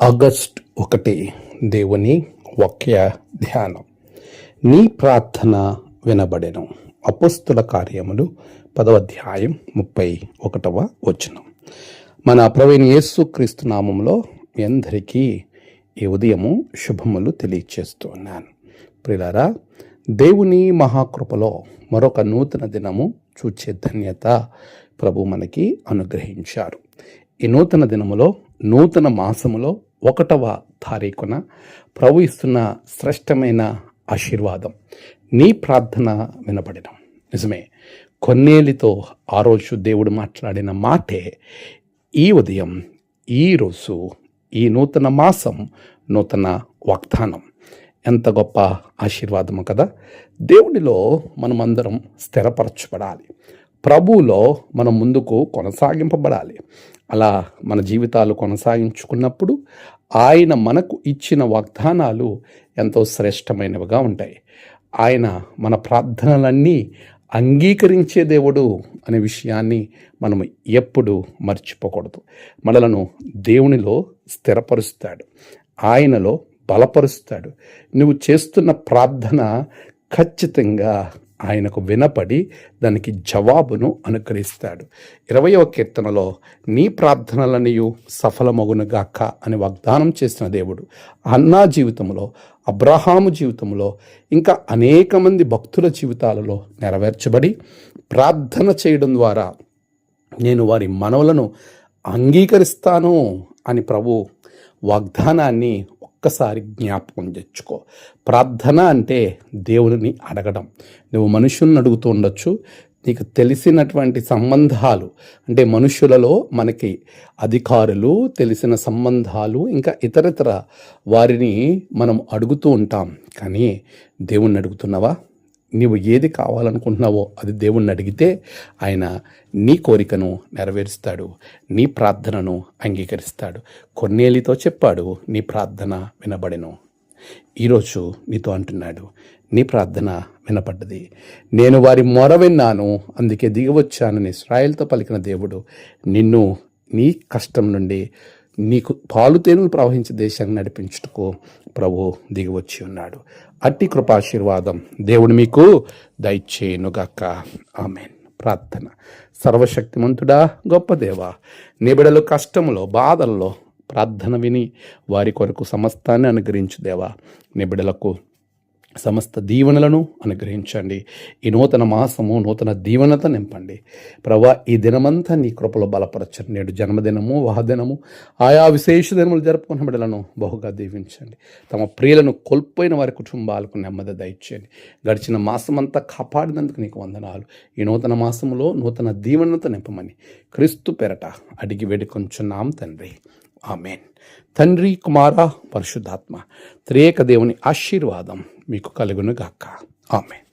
August 1 దేవుని వాక్య ధ్యానం. నీ ప్రార్థన వినబడెను. అపోస్తుల కార్యములు 10వ అధ్యాయం 31వ వచనం. మన ప్రభువైన యేసుక్రీస్తు నామములో మీ అందరికీ ఈ ఉదయము శుభములు తెలియచేస్తున్నాను. ప్రియులారా, దేవుని మహాకృపలో మరొక నూతన దినము చూచే ధన్యత ప్రభు మనకి అనుగ్రహించారు. ఈ నూతన దినములో, నూతన మాసములో 1వ తారీఖున ప్రభు ఇస్తున్న శ్రేష్టమైన ఆశీర్వాదం, నీ ప్రార్థన వినబడడం. నిజమే, కొన్నేలితో ఆ రోజు దేవుడు మాట్లాడిన మాటే ఈ ఉదయం, ఈరోజు, ఈ నూతన మాసం, నూతన వాగ్దానం. ఎంత గొప్ప ఆశీర్వాదము కదా! దేవునిలో మనమందరం స్థిరపరచబడాలి. ప్రభువులో మనం ముందుకు కొనసాగింపబడాలి. అలా మన జీవితాలు కొనసాగించుకున్నప్పుడు ఆయన మనకు ఇచ్చిన వాగ్దానాలు ఎంతో శ్రేష్టమైనవిగా ఉంటాయి. ఆయన మన ప్రార్థనలన్నీ అంగీకరించే దేవుడు అనే విషయాన్ని మనం ఎప్పుడు మర్చిపోకూడదు. మనలను దేవునిలో స్థిరపరుస్తాడు, ఆయనలో బలపరుస్తాడు. నువ్వు చేస్తున్న ప్రార్థన ఖచ్చితంగా ఆయనకు వినపడి దానికి జవాబును అనుకరిస్తాడు. 20వ కీర్తనలో నీ ప్రార్థనలనియు సఫలమగునుగాక అని వాగ్దానం చేసిన దేవుడు హన్నా జీవితంలో, అబ్రహాము జీవితంలో, ఇంకా అనేక మంది భక్తుల జీవితాలలో నెరవేర్చబడి ప్రార్థన చేయడం ద్వారా నేను వారి మనవులను అంగీకరిస్తాను అని ప్రభు వాగ్దానాన్ని ఒక్కసారి జ్ఞాపకం తెచ్చుకో. ప్రార్థన అంటే దేవుని అడగడం. నువ్వు మనుషులను అడుగుతూ ఉండొచ్చు. నీకు తెలిసినటువంటి సంబంధాలు, అంటే మనుషులలో మనకి అధికారులు, తెలిసిన సంబంధాలు, ఇంకా ఇతరతర వారిని మనం అడుగుతూ ఉంటాం. కానీ దేవుణ్ణి అడుగుతున్నావా? నీవు ఏది కావాలనుకుంటున్నావో అది దేవుణ్ణి అడిగితే ఆయన నీ కోరికను నెరవేరుస్తాడు, నీ ప్రార్థనను అంగీకరిస్తాడు. కొన్నేలితో చెప్పాడు, నీ ప్రార్థన వినబడెను. ఈరోజు నీతో అంటున్నాడు, నీ ప్రార్థన వినపడ్డది, నేను వారి మొర విన్నాను, అందుకే దిగివచ్చానని ఇశ్రాయేలుతో పలికిన దేవుడు నిన్ను నీ కష్టం నుండి నీకు పాలుతేనులు ప్రవహించే దేశాన్ని నడిపించుటకు ప్రభు దిగివచ్చి ఉన్నాడు. అట్టి కృపాశీర్వాదం దేవుడు మీకు దయచేయునుగాక. ఆమేన్. ప్రార్థన. సర్వశక్తిమంతుడా, గొప్ప దేవా, నీ బిడ్డలు కష్టములో, బాధల్లో ప్రార్థన విని వారి కొరకు సమస్తాన్ని అనుగ్రహించు దేవా. నీ బిడ్డలకు సమస్త దీవెనలను అనుగ్రహించండి. ఈ నూతన మాసము నూతన దీవెనత నింపండి ప్రభువా. ఈ దినమంతా నీ కృపలో బలపరచండి. నేడు జన్మదినము, వాహదినము, ఆయా విశేష దినములు జరుపుకున్న బిడ్డలను బహుగా దీవించండి. తమ ప్రియులను కోల్పోయిన వారి కుటుంబాలకు నెమ్మది దయచేయండి. గడిచిన మాసమంతా కాపాడినందుకు నీకు వందనాలు. ఈ నూతన మాసములో నూతన దీవెనత నింపమని క్రీస్తు పేరట అడిగి వేడుకొంచున్నాం తండ్రి. ఆమేన్. తండ్రి, కుమార, పరిశుద్ధాత్మ త్రియేక దేవుని ఆశీర్వాదం మీకు కలుగును గాక. ఆమేన్.